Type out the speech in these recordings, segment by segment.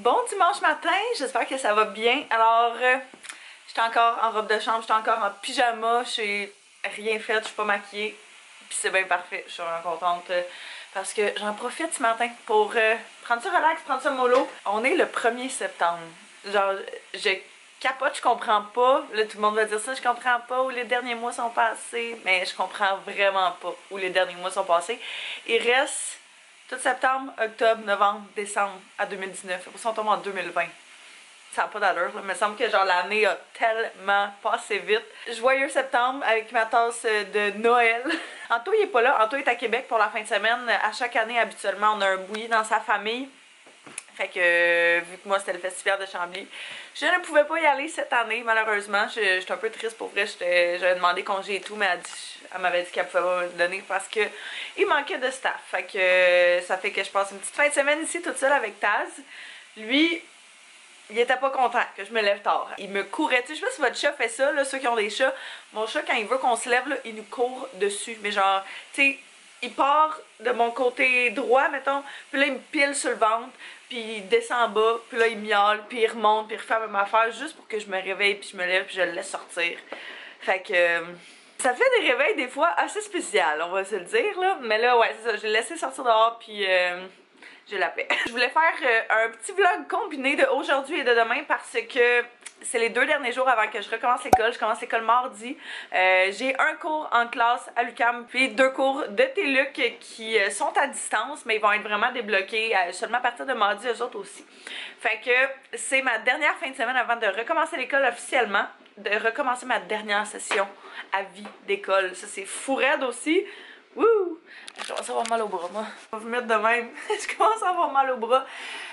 Bon dimanche matin, j'espère que ça va bien. Alors, j'étais encore en robe de chambre, j'étais encore en pyjama, j'ai rien fait, je suis pas maquillée. Puis c'est bien parfait, je suis vraiment contente parce que j'en profite ce matin pour prendre ça relax, prendre ça mollo. On est le 1er septembre. Genre, je capote, je comprends pas. Là, tout le monde va dire ça, je comprends pas où les derniers mois sont passés. Mais je comprends vraiment pas où les derniers mois sont passés. Il reste tout septembre, octobre, novembre, décembre à 2019. Après ça, on tombe en 2020. Ça n'a pas d'allure, là. Il me semble que genre l'année a tellement passé vite. Joyeux septembre avec ma tasse de Noël. Anto il est pas là, Anto est à Québec pour la fin de semaine. À chaque année, habituellement, on a un bouilli dans sa famille. Fait que vu que moi c'était le festival de Chambly, je ne pouvais pas y aller cette année malheureusement. J'étais un peu triste pour vrai, j'avais demandé congé et tout, mais elle m'avait dit qu'elle pouvait pas me le donner parce que il manquait de staff. Fait que ça fait que je passe une petite fin de semaine ici toute seule avec Taz. Lui, il était pas content que je me lève tard. Il me courait, tu sais, je sais pas si votre chat fait ça, là, ceux qui ont des chats. Mon chat, quand il veut qu'on se lève, là, il nous court dessus. Mais genre, tu sais, il part de mon côté droit, mettons, puis là, il me pile sur le ventre, puis il descend en bas, puis là, il miaule, puis il remonte, puis il refait la même affaire, juste pour que je me réveille, puis je me lève, puis je le laisse sortir. Fait que ça fait des réveils, des fois, assez spécial, on va se le dire, là. Mais là, ouais, c'est ça, je l'ai laissé sortir dehors, puis j'ai la paix. Je voulais faire un petit vlog combiné de aujourd'hui et de demain parce que c'est les 2 derniers jours avant que je recommence l'école. Je commence l'école mardi. J'ai un cours en classe à l'UQAM, puis 2 cours de TLUC qui sont à distance, mais ils vont être vraiment débloqués seulement à partir de mardi, eux autres aussi. Fait que c'est ma dernière fin de semaine avant de recommencer l'école officiellement, de recommencer ma dernière session à vie d'école. Ça, c'est fou raide aussi. Wouh! Je commence à avoir mal au bras, moi. Je vais vous mettre de même. Je commence à avoir mal au bras.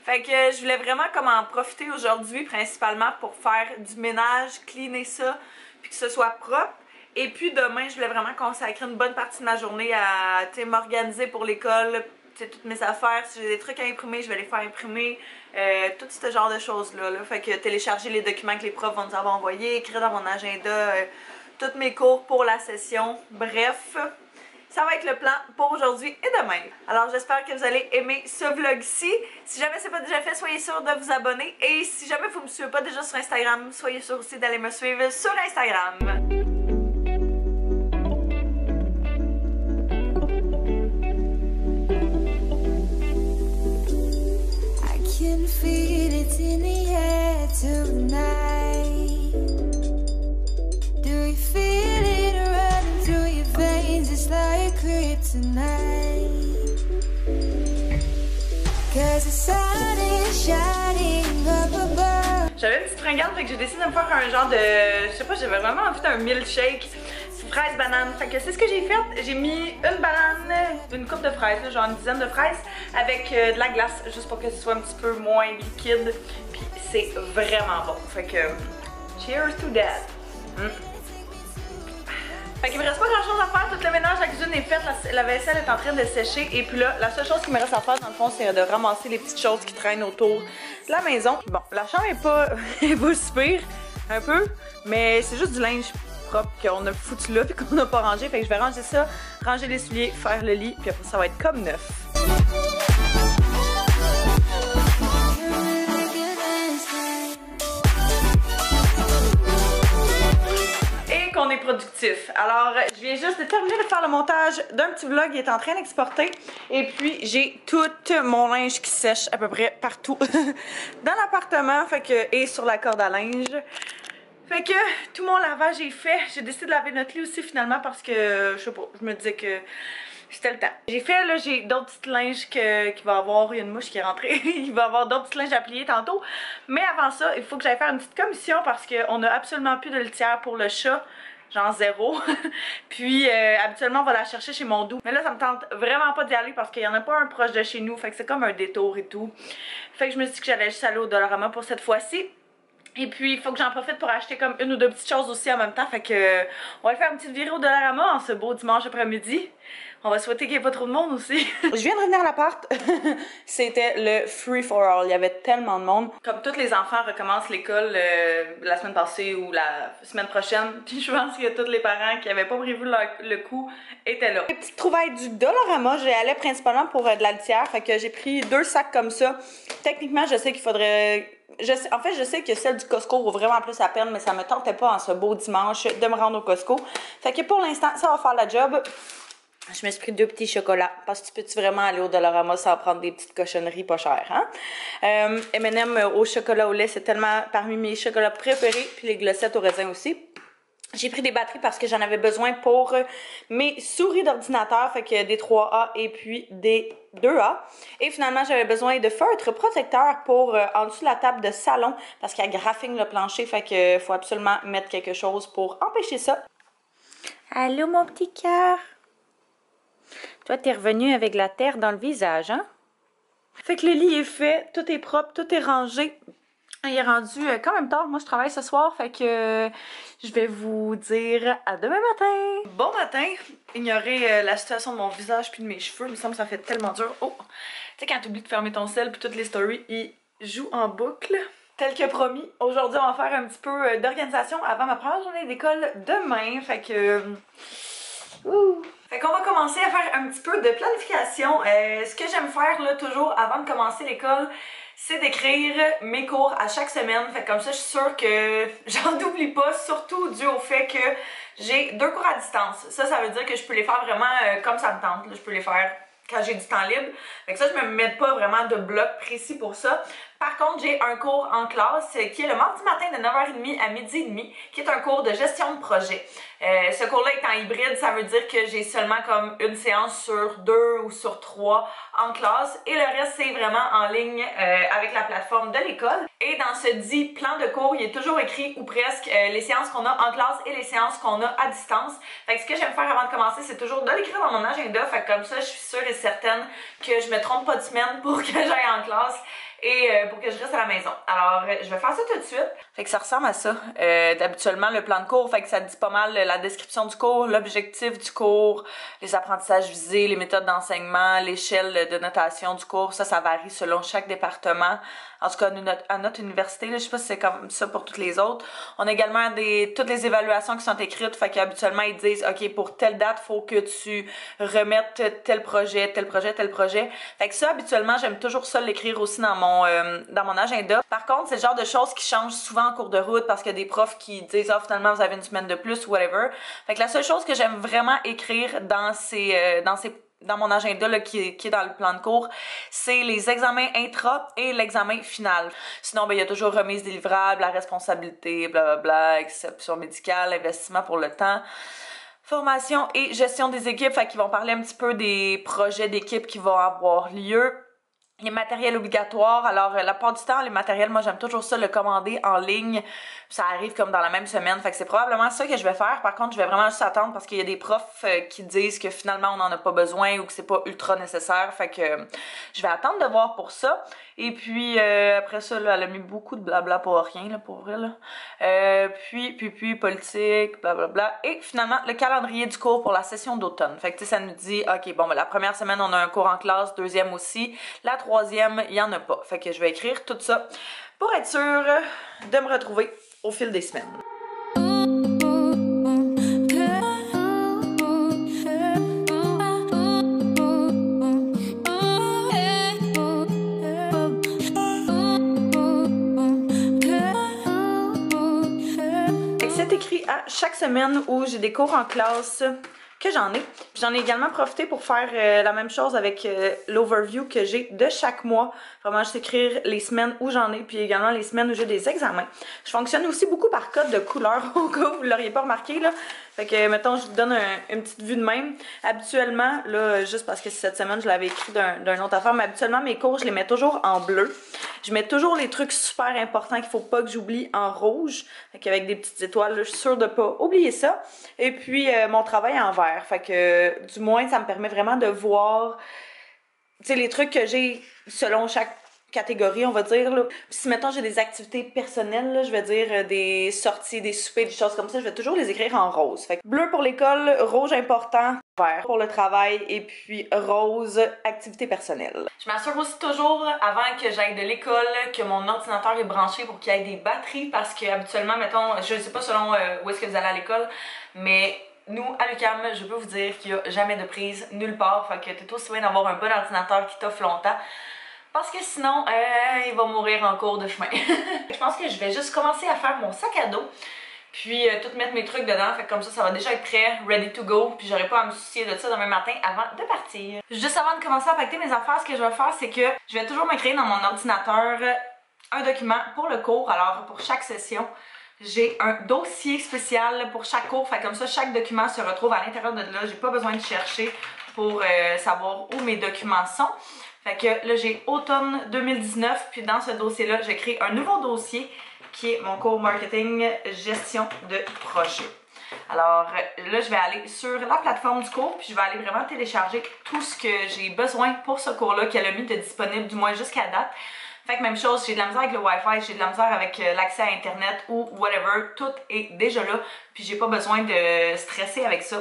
Fait que je voulais vraiment comme en profiter aujourd'hui, principalement pour faire du ménage, cleaner ça, puis que ce soit propre. Et puis demain, je voulais vraiment consacrer une bonne partie de ma journée à m'organiser pour l'école, toutes mes affaires. Si j'ai des trucs à imprimer, je vais les faire imprimer. Tout ce genre de choses-là. Là. Fait que télécharger les documents que les profs vont nous avoir envoyés, écrire dans mon agenda tous mes cours pour la session. Bref. Ça va être le plan pour aujourd'hui et demain. Alors j'espère que vous allez aimer ce vlog-ci. Si jamais c'est pas déjà fait, soyez sûr de vous abonner. Et si jamais vous me suivez pas déjà sur Instagram, soyez sûr aussi d'aller me suivre sur Instagram. I can feel it in the air tonight. Do you feel it running through your veins? It's like kryptonite. 'Cause the sun is shining up above. J'avais une petite fringale, fait que j'ai décidé de me faire un genre de... Je sais pas, j'avais vraiment envie d'un milkshake fraise banane. Fait que c'est ce que j'ai fait. J'ai mis une banane, une coupe de fraises, là, genre une dizaine de fraises, avec de la glace, juste pour que ce soit un petit peu moins liquide. Puis c'est vraiment bon. Fait que cheers to that. Fait qu'il me reste pas grand chose à faire, tout le ménage, la cuisine est faite, la vaisselle est en train de sécher et puis là, la seule chose qui me reste à faire dans le fond, c'est de ramasser les petites choses qui traînent autour de la maison. Bon, la chambre est pas, pas si pire, un peu, mais c'est juste du linge propre qu'on a foutu là puis qu'on n'a pas rangé, fait que je vais ranger ça, ranger les souliers, faire le lit, puis après ça va être comme neuf. Qu'on est productif. Alors, je viens juste de terminer de faire le montage d'un petit vlog qui est en train d'exporter. Et puis, j'ai tout mon linge qui sèche à peu près partout dans l'appartement, fait que, et sur la corde à linge. Fait que tout mon lavage est fait. J'ai décidé de laver notre lit aussi finalement parce que, je sais pas, je me disais que c'était le temps. J'ai fait, là, j'ai d'autres petites linges qu'il va y avoir. Il y a une mouche qui est rentrée. Il va y avoir d'autres petites linges à plier tantôt. Mais avant ça, il faut que j'aille faire une petite commission parce qu'on a absolument plus de litière pour le chat. Genre 0. Puis habituellement on va la chercher chez mon doux. Mais là ça me tente vraiment pas d'y aller parce qu'il y en a pas un proche de chez nous. Fait que c'est comme un détour et tout. Fait que je me suis dit que j'allais juste aller au Dollarama pour cette fois-ci. Et puis il faut que j'en profite pour acheter comme une ou deux petites choses aussi en même temps. Fait que on va faire une petite virée au Dollarama en ce beau dimanche après-midi. On va souhaiter qu'il n'y ait pas trop de monde aussi. Je viens de revenir à l'appart. C'était le free for all. Il y avait tellement de monde. Comme tous les enfants recommencent l'école la semaine passée ou la semaine prochaine, puis je pense que tous les parents qui n'avaient pas prévu le coup étaient là. Les petites trouvailles du Dollarama, j'y allais principalement pour de la litière. Fait que j'ai pris 2 sacs comme ça. Techniquement, je sais qu'il faudrait... En fait, je sais que celle du Costco vaut vraiment plus la peine, mais ça me tentait pas en ce beau dimanche de me rendre au Costco. Fait que pour l'instant, ça va faire la job. Je me suis pris 2 petits chocolats, parce que tu peux-tu vraiment aller au Dollarama sans prendre des petites cochonneries pas chères, hein? M&M au chocolat au lait, c'est tellement parmi mes chocolats préférés, puis les glossettes au raisin aussi. J'ai pris des batteries parce que j'en avais besoin pour mes souris d'ordinateur, fait que des 3A et puis des 2A. Et finalement, j'avais besoin de feutre protecteur pour en dessous de la table de salon parce qu'elle graphine le plancher, fait que faut absolument mettre quelque chose pour empêcher ça. Allô, mon petit cœur? Toi, t'es revenu avec la terre dans le visage, hein? Fait que le lit est fait, tout est propre, tout est rangé. Il est rendu quand même tard. Moi, je travaille ce soir, fait que je vais vous dire à demain matin. Bon matin. Ignorez la situation de mon visage puis de mes cheveux. Il me semble que ça fait tellement dur. Oh! Tu sais, quand tu oublies de fermer ton sel puis toutes les stories, ils jouent en boucle. Tel que promis, aujourd'hui, on va faire un petit peu d'organisation avant ma première journée d'école demain. Fait que... Fait qu'on va commencer à faire un petit peu de planification. Ce que j'aime faire là toujours avant de commencer l'école, c'est d'écrire mes cours à chaque semaine. Fait que comme ça, je suis sûre que j'en oublie pas, surtout dû au fait que j'ai 2 cours à distance. Ça veut dire que je peux les faire vraiment comme ça me tente. Là, je peux les faire quand j'ai du temps libre. Fait que ça, je me mets pas vraiment de bloc précis pour ça. Par contre, j'ai un cours en classe qui est le mardi matin de 9h30 à 12h30, qui est un cours de gestion de projet. Ce cours-là est en hybride, ça veut dire que j'ai seulement comme une séance sur 2 ou sur 3 en classe et le reste c'est vraiment en ligne avec la plateforme de l'école. Et dans ce dit plan de cours, il est toujours écrit ou presque les séances qu'on a en classe et les séances qu'on a à distance. Fait que ce que j'aime faire avant de commencer, c'est toujours de l'écrire dans mon agenda. Fait que comme ça, je suis sûre et certaine que je me trompe pas de semaine pour que j'aille en classe et pour que je reste à la maison. Alors, je vais faire ça tout de suite. Fait que ça ressemble à ça. D'habituellement, le plan de cours, fait que ça dit pas mal la description du cours, l'objectif du cours, les apprentissages visés, les méthodes d'enseignement, l'échelle de notation du cours. Ça varie selon chaque département. En tout cas, à notre université, là, je sais pas si c'est comme ça pour toutes les autres. On a également toutes les évaluations qui sont écrites. Fait qu'habituellement, ils disent, OK, pour telle date, faut que tu remettes tel projet, tel projet, tel projet. Fait que ça, habituellement, j'aime toujours ça l'écrire aussi dans mon agenda. Par contre, c'est le genre de choses qui changent souvent en cours de route parce qu'il y a des profs qui disent, ah, finalement, vous avez une semaine de plus, whatever. Fait que la seule chose que j'aime vraiment écrire dans mon agenda là, qui est dans le plan de cours, c'est les examens intra et l'examen final. Sinon, ben, il y a toujours remise des livrables, la responsabilité, blablabla, exception médicale, investissement pour le temps, formation et gestion des équipes. Fait qu'ils vont parler un petit peu des projets d'équipe qui vont avoir lieu. Les matériels obligatoires, alors la plupart du temps, les matériels, moi j'aime toujours ça, le commander en ligne, ça arrive comme dans la même semaine, fait que c'est probablement ça que je vais faire. Par contre, je vais vraiment juste attendre parce qu'il y a des profs qui disent que finalement on n'en a pas besoin ou que c'est pas ultra nécessaire, fait que je vais attendre de voir pour ça. Et puis après ça, là, elle a mis beaucoup de blabla pour rien, là, pour vrai, là. Puis politique, blablabla. Et finalement, le calendrier du cours pour la session d'automne. Fait que tu sais, ça nous dit, ok, bon, ben, la première semaine, on a un cours en classe, deuxième aussi. La troisième, il y en a pas. Fait que je vais écrire tout ça pour être sûre de me retrouver au fil des semaines. C'est écrit à chaque semaine où j'ai des cours en classe que j'en ai. J'en ai également profité pour faire la même chose avec l'overview que j'ai de chaque mois. Vraiment juste écrire les semaines où j'en ai, puis également les semaines où j'ai des examens. Je fonctionne aussi beaucoup par code de couleur, au cas où vous l'auriez pas remarqué, là. Fait que, mettons, je vous donne une petite vue de même. Habituellement, là, juste parce que cette semaine, je l'avais écrit d'un autre affaire, mais habituellement, mes cours, je les mets toujours en bleu. Je mets toujours les trucs super importants qu'il faut pas que j'oublie en rouge. Fait qu'avec des petites étoiles, là, je suis sûre de pas oublier ça. Et puis, mon travail en vert. Fait que, du moins, ça me permet vraiment de voir, tu sais, les trucs que j'ai selon chaque catégories, on va dire, là. Puis si, mettons, j'ai des activités personnelles, là, je vais dire des sorties, des soupers, des choses comme ça, je vais toujours les écrire en rose. Fait que bleu pour l'école, rouge important, vert pour le travail, et puis rose, activité personnelle. Je m'assure aussi toujours, avant que j'aille de l'école, que mon ordinateur est branché pour qu'il y ait des batteries, parce que habituellement, mettons, je sais pas selon où est-ce que vous allez à l'école, mais nous, à l'UQAM, je peux vous dire qu'il n'y a jamais de prise nulle part, fait que t'es aussi bien d'avoir un bon ordinateur qui t'offre longtemps. Parce que sinon, il va mourir en cours de chemin. Je pense que je vais juste commencer à faire mon sac à dos. Puis tout mettre mes trucs dedans. Fait que comme ça va déjà être prêt, ready to go. Puis j'aurai pas à me soucier de ça demain matin avant de partir. Juste avant de commencer à pacter mes affaires, ce que je vais faire, c'est que je vais toujours m'écrire dans mon ordinateur un document pour le cours. Alors pour chaque session, j'ai un dossier spécial pour chaque cours. Fait comme ça, chaque document se retrouve à l'intérieur de là. J'ai pas besoin de chercher pour savoir où mes documents sont. Fait que là, j'ai automne 2019, puis dans ce dossier-là, j'ai créé un nouveau dossier qui est mon cours marketing gestion de projet. Alors là, je vais aller sur la plateforme du cours, puis je vais aller vraiment télécharger tout ce que j'ai besoin pour ce cours-là qu'elle a mis de disponible, du moins jusqu'à date. Fait que même chose, j'ai de la misère avec le Wi-Fi, j'ai de la misère avec l'accès à Internet ou whatever, tout est déjà là, puis j'ai pas besoin de stresser avec ça.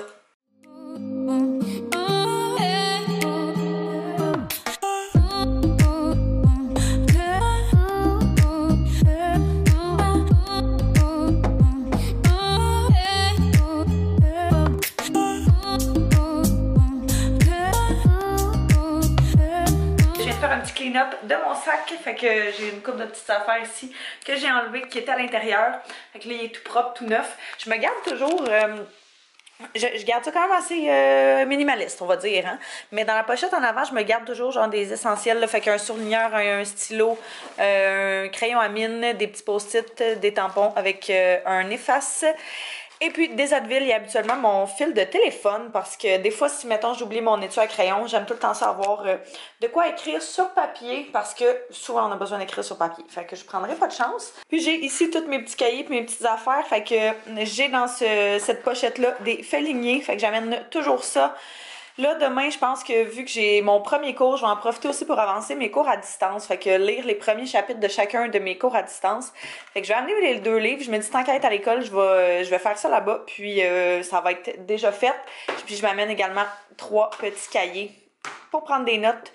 Clean-up de mon sac, fait que j'ai une couple de petites affaires ici que j'ai enlevées qui étaient à l'intérieur, fait que là il est tout propre, tout neuf. Je me garde toujours, je garde ça quand même assez minimaliste, on va dire, hein? Mais dans la pochette en avant, je me garde toujours genre des essentiels, là, fait qu'un surligneur, un stylo, un crayon à mine, des petits post-it, des tampons avec un efface. Et puis des Advil, il y a habituellement mon fil de téléphone parce que des fois, si mettons j'oublie mon étui à crayon, j'aime tout le temps savoir de quoi écrire sur papier parce que souvent on a besoin d'écrire sur papier. Fait que je prendrai pas de chance. Puis j'ai ici tous mes petits cahiers et mes petites affaires. Fait que j'ai dans cette pochette-là des faits lignés. Fait que j'amène toujours ça. Là, demain, je pense que vu que j'ai mon premier cours, je vais en profiter aussi pour avancer mes cours à distance. Fait que lire les premiers chapitres de chacun de mes cours à distance. Fait que je vais amener les 2 livres. Je me dis, tant qu'à être à l'école, je vais faire ça là-bas. Puis ça va être déjà fait. Puis je m'amène également 3 petits cahiers pour prendre des notes.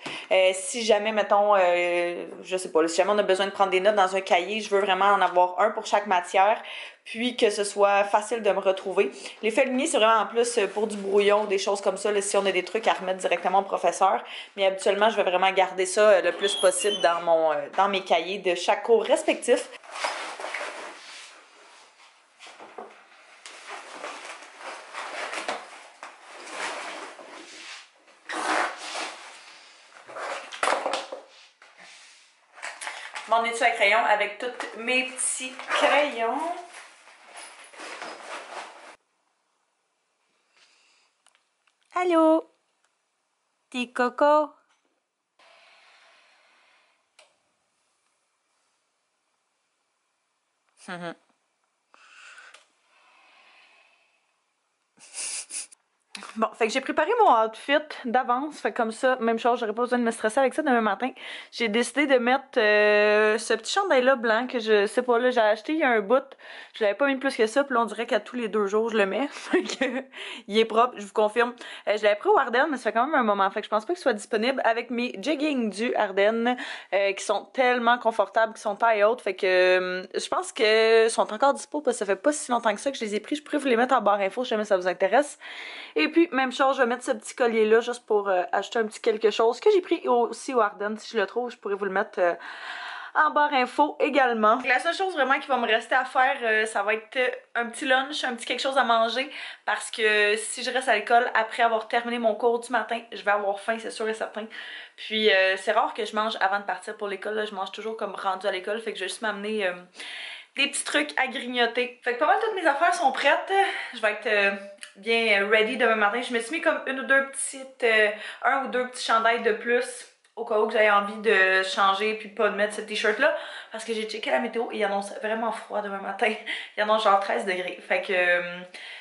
Si jamais, mettons, je sais pas, si jamais on a besoin de prendre des notes dans un cahier, je veux vraiment en avoir un pour chaque matière, puis que ce soit facile de me retrouver. Les faits lignés, c'est vraiment en plus pour du brouillon, des choses comme ça, là, si on a des trucs à remettre directement au professeur. Mais habituellement, je vais vraiment garder ça le plus possible dans mes cahiers de chaque cours respectif. Mon étui à crayon avec tous mes petits crayons. Allô? Petit coco? Bon, fait que j'ai préparé mon outfit d'avance, fait que comme ça, même chose, j'aurais pas besoin de me stresser avec ça demain matin. J'ai décidé de mettre ce petit chandail-là blanc que je sais pas, là, j'ai acheté il y a un bout. Je l'avais pas mis plus que ça, puis là, on dirait qu'à tous les 2 jours, je le mets. Fait que, il est propre, je vous confirme. Je l'avais pris au Ardennes, mais ça fait quand même un moment, fait que je pense pas qu'il soit disponible avec mes jeggings du Ardennes, qui sont tellement confortables, qui sont taille haute, fait que je pense que sont encore dispo, parce que ça fait pas si longtemps que ça que je les ai pris. Je pourrais vous les mettre en barre info si jamais ça vous intéresse. Et puis, même chose, je vais mettre ce petit collier-là juste pour acheter un petit quelque chose que j'ai pris aussi au Ardennes. Si je le trouve, je pourrais vous le mettre en barre info également. La seule chose vraiment qui va me rester à faire, ça va être un petit lunch, un petit quelque chose à manger, parce que si je reste à l'école après avoir terminé mon cours du matin, je vais avoir faim, c'est sûr et certain. Puis c'est rare que je mange avant de partir pour l'école, je mange toujours comme rendu à l'école, fait que je vais juste m'amener des petits trucs à grignoter. Fait que pas mal toutes mes affaires sont prêtes. Je vais être bien ready demain matin. Je me suis mis comme une ou deux petites, un ou deux petits chandails de plus au cas où que j'avais envie de changer puis pas de mettre ce t-shirt là, parce que j'ai checké la météo et il annonce vraiment froid demain matin. Il annonce genre 13 degrés. Fait que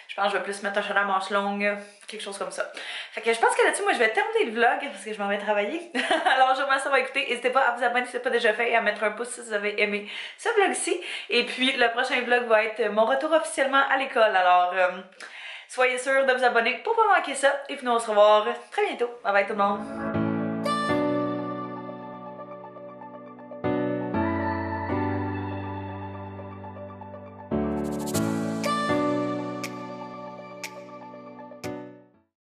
je pense que je vais plus mettre un chandail à manches longues, quelque chose comme ça. Fait que je pense que là-dessus, moi, je vais terminer le vlog parce que je m'en vais travailler. Alors, je vous remercie d'avoir écouté. N'hésitez pas à vous abonner si ce n'est pas déjà fait et à mettre un pouce si vous avez aimé ce vlog-ci. Et puis, le prochain vlog va être mon retour officiellement à l'école. Alors, soyez sûrs de vous abonner pour pas manquer ça. Et puis, nous, on se revoit très bientôt. Bye bye tout le monde!